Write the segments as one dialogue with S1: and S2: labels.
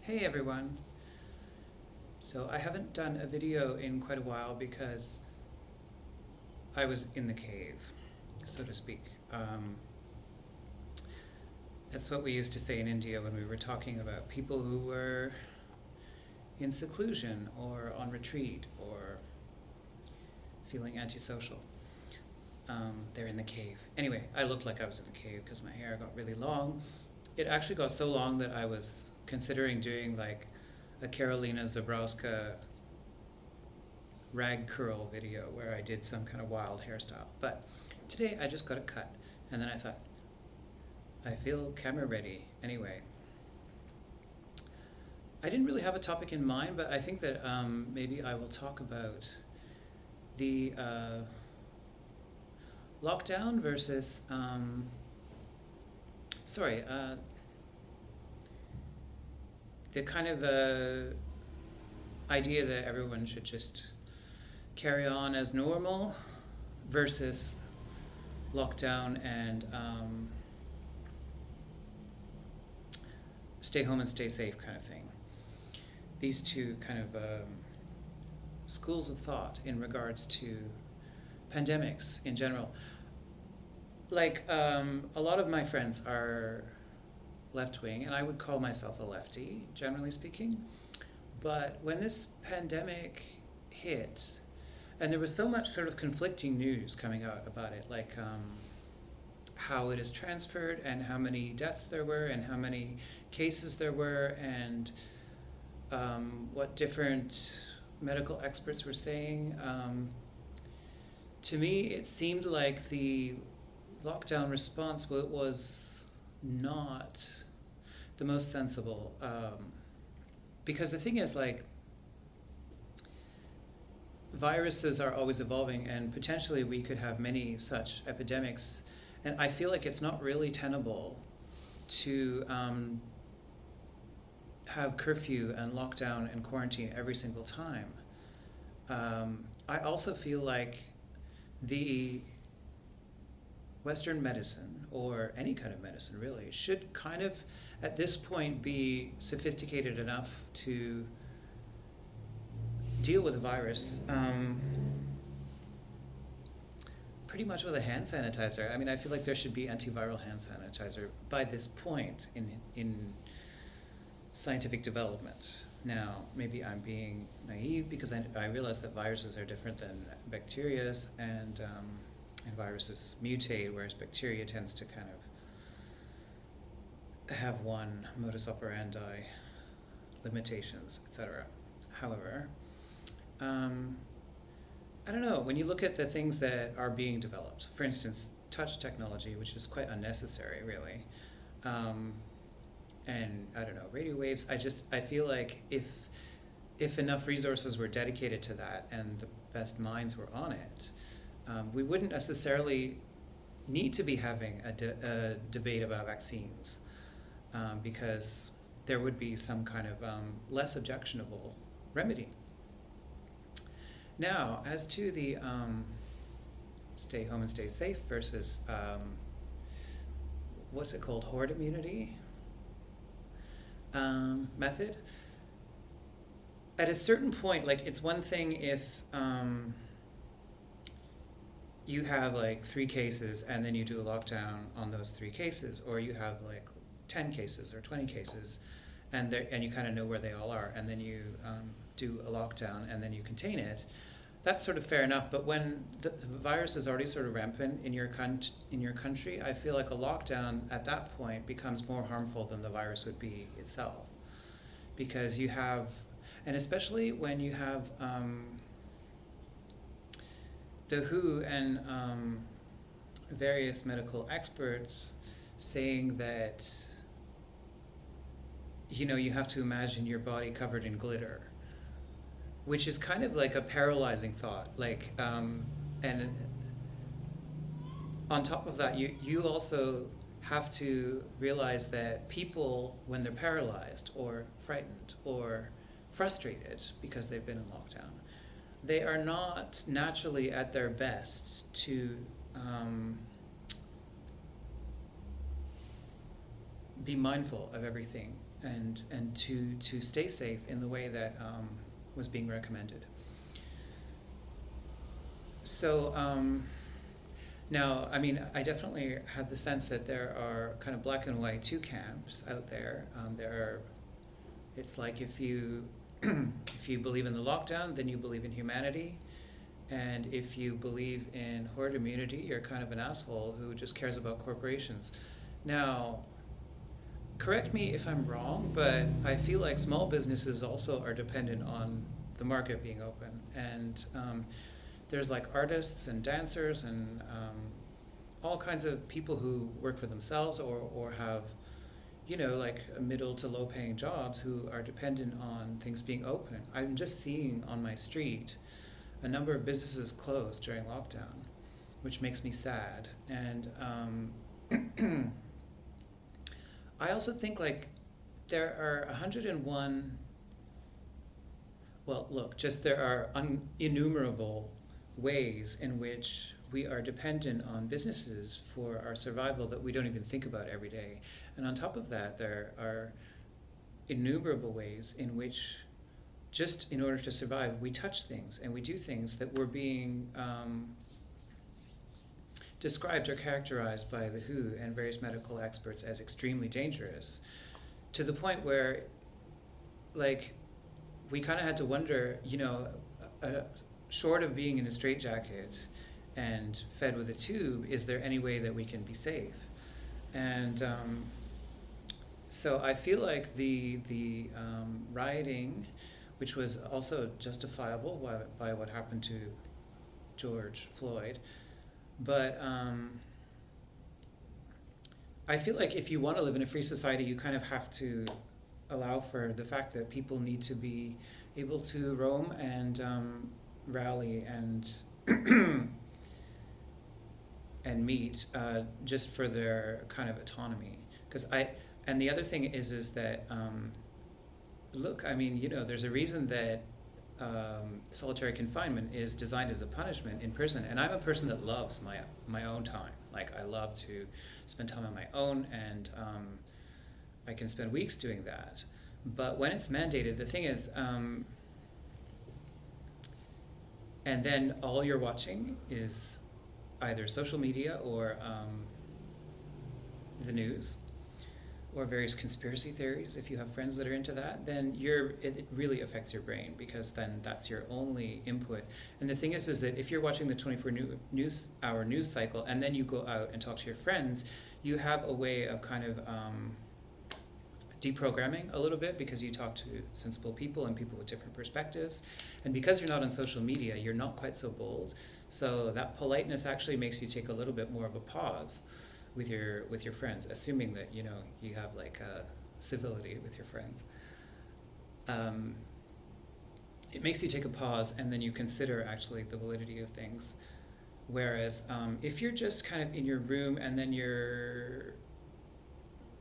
S1: Hey everyone! So I haven't done a video in quite a while because I was in the cave, so to speak. That's what we used to say in India when we were talking about people who were in seclusion or on retreat or feeling antisocial. They're in the cave. Anyway, I looked like I was in the cave because my hair got really long. It actually got so long that I was considering doing like a Karolina Zabrowska rag curl video where I did some kind of wild hairstyle. But today I just got it cut, and then I thought, I feel camera ready anyway. I didn't really have a topic in mind, but I think that maybe I will talk about the lockdown versus the kind of idea that everyone should just carry on as normal versus lockdown and stay home and stay safe kind of thing. These two kind of schools of thought in regards to pandemics in general. Like a lot of my friends are left-wing, and I would call myself a lefty, generally speaking. But when this pandemic hit, and there was so much sort of conflicting news coming out about it, like how it is transferred and how many deaths there were and how many cases there were and what different medical experts were saying. To me, it seemed like the lockdown response was not the most sensible. Because the thing is, like, viruses are always evolving, and potentially we could have many such epidemics. And I feel like it's not really tenable to have curfew and lockdown and quarantine every single time. I also feel like the Western medicine, or any kind of medicine really, should kind of at this point be sophisticated enough to deal with a virus pretty much with a hand sanitizer. I mean, I feel like there should be antiviral hand sanitizer by this point in scientific development. Now, maybe I'm being naive because I realize that viruses are different than bacteria, and viruses mutate, whereas bacteria tends to kind of have one modus operandi, limitations, etc. However, I don't know, when you look at the things that are being developed, for instance, touch technology, which is quite unnecessary, really, and I don't know, radio waves, I feel like if enough resources were dedicated to that and the best minds were on it, we wouldn't necessarily need to be having a debate about vaccines, because there would be some kind of less objectionable remedy. Now, as to the stay home and stay safe versus what's it called, Horde Immunity method, at a certain point, like, it's one thing if you have like 3 cases and then you do a lockdown on those 3 cases, or you have like 10 cases or 20 cases and you kind of know where they all are, and then you do a lockdown and then you contain it. That's sort of fair enough. But when the virus is already sort of rampant in your country, I feel like a lockdown at that point becomes more harmful than the virus would be itself, because you have, and especially when you have the WHO and various medical experts saying that, you know, you have to imagine your body covered in glitter, which is kind of like a paralyzing thought. Like, and on top of that, you also have to realize that people, when they're paralyzed or frightened or frustrated because they've been in lockdown, they are not naturally at their best to be mindful of everything and to stay safe in the way that was being recommended. So now, I mean, I definitely have the sense that there are kind of black and white two camps out there. It's like if you if you believe in the lockdown, then you believe in humanity. And if you believe in horde immunity, you're kind of an asshole who just cares about corporations. Now, correct me if I'm wrong, but I feel like small businesses also are dependent on the market being open. And there's like artists and dancers and all kinds of people who work for themselves or have, you know, like middle to low paying jobs who are dependent on things being open. I'm just seeing on my street a number of businesses closed during lockdown, which makes me sad. And I also think like there are 101, well, look, just there are innumerable ways in which we are dependent on businesses for our survival that we don't even think about every day. And on top of that, there are innumerable ways in which, just in order to survive, we touch things and we do things that were being described or characterized by the WHO and various medical experts as extremely dangerous, to the point where, like, we kind of had to wonder, you know, short of being in a straitjacket and fed with a tube, is there any way that we can be safe? And so I feel like the rioting, which was also justifiable by what happened to George Floyd, but I feel like if you want to live in a free society, you kind of have to allow for the fact that people need to be able to roam and rally and and meet just for their kind of autonomy. And the other thing is that look, I mean, you know, there's a reason that solitary confinement is designed as a punishment in prison, and I'm a person that loves my own time. Like, I love to spend time on my own, and I can spend weeks doing that. But when it's mandated, the thing is, and then all you're watching is either social media or the news, or various conspiracy theories. If you have friends that are into that, then it really affects your brain, because then that's your only input. And the thing is that if you're watching the 24-hour news cycle and then you go out and talk to your friends, you have a way of kind of deprogramming a little bit, because you talk to sensible people and people with different perspectives. And because you're not on social media, you're not quite so bold. So that politeness actually makes you take a little bit more of a pause with your friends, assuming that, you know, you have like civility with your friends. It makes you take a pause, and then you consider actually the validity of things. Whereas if you're just kind of in your room and then you're,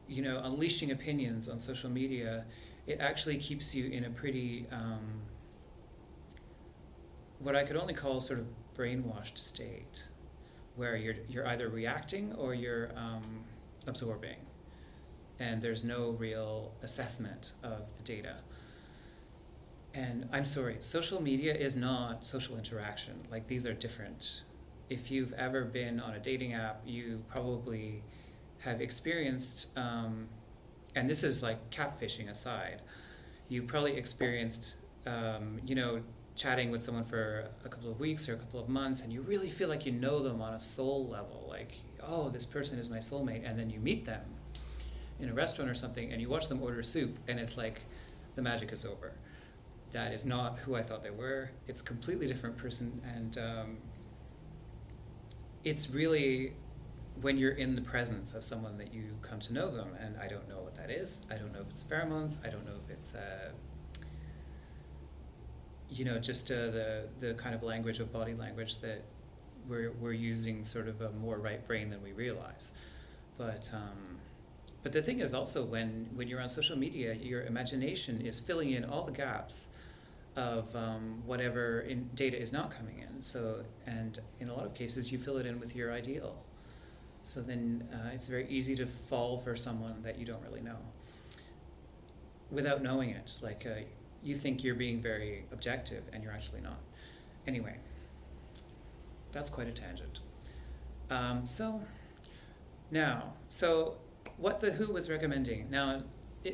S1: you know, unleashing opinions on social media, it actually keeps you in a pretty what I could only call sort of brainwashed state, where you're either reacting or you're absorbing, and there's no real assessment of the data. And I'm sorry, social media is not social interaction. Like, these are different. If you've ever been on a dating app, you probably have experienced, and this is like catfishing aside, you've probably experienced, you know, chatting with someone for a couple of weeks or a couple of months, and you really feel like you know them on a soul level, like, oh, this person is my soulmate. And then you meet them in a restaurant or something, and you watch them order soup, and it's like the magic is over. That is not who I thought they were. It's a completely different person. And it's really when you're in the presence of someone that you come to know them. And I don't know what that is. I don't know if it's pheromones. I don't know if it's you know, just the kind of language of body language that we're using sort of a more right brain than we realize. But the thing is also, when you're on social media, your imagination is filling in all the gaps of whatever data is not coming in. So, and in a lot of cases, you fill it in with your ideal. So then it's very easy to fall for someone that you don't really know without knowing it. Like you think you're being very objective and you're actually not. Anyway, that's quite a tangent. So what the WHO was recommending now,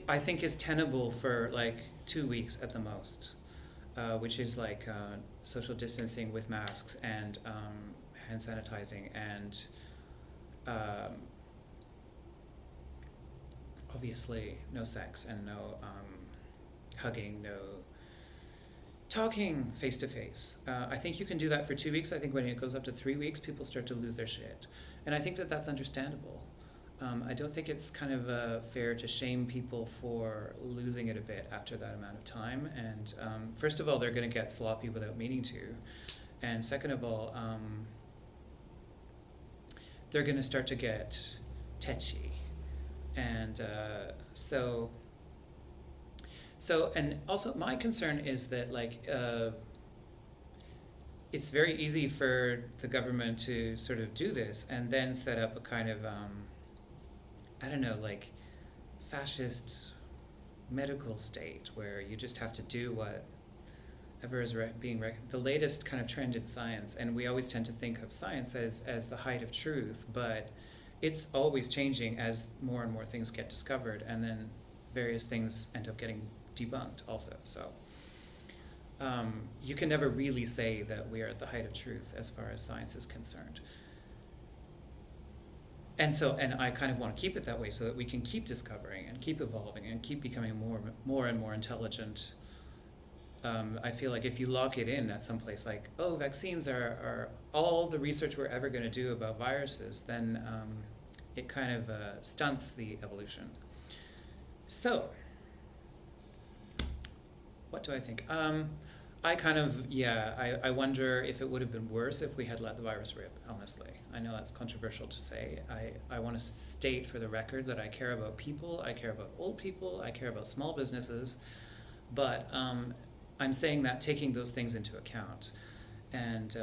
S1: I think is tenable for like 2 weeks at the most, which is like social distancing with masks and hand sanitizing and obviously no sex and no hugging, no talking face to face. I think you can do that for 2 weeks. I think when it goes up to 3 weeks, people start to lose their shit. And I think that that's understandable. I don't think it's kind of fair to shame people for losing it a bit after that amount of time. And first of all, they're going to get sloppy without meaning to. And second of all, they're going to start to get tetchy. And so, and also my concern is that like, it's very easy for the government to sort of do this and then set up a kind of, I don't know, like fascist medical state where you just have to do whatever is the latest kind of trend in science. And we always tend to think of science as the height of truth, but it's always changing as more and more things get discovered, and then various things end up getting debunked also. So you can never really say that we are at the height of truth as far as science is concerned. And I kind of want to keep it that way so that we can keep discovering and keep evolving and keep becoming more and more intelligent. I feel like if you lock it in at some place like, oh, vaccines are all the research we're ever going to do about viruses, then it kind of stunts the evolution. So, what do I think? I wonder if it would have been worse if we had let the virus rip, honestly. I know that's controversial to say. I want to state for the record that I care about people, I care about old people, I care about small businesses, but I'm saying that taking those things into account. And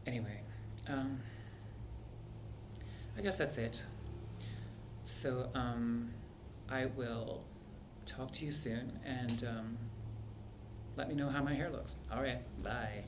S1: anyway, I guess that's it. So I will talk to you soon, and let me know how my hair looks. All right, bye.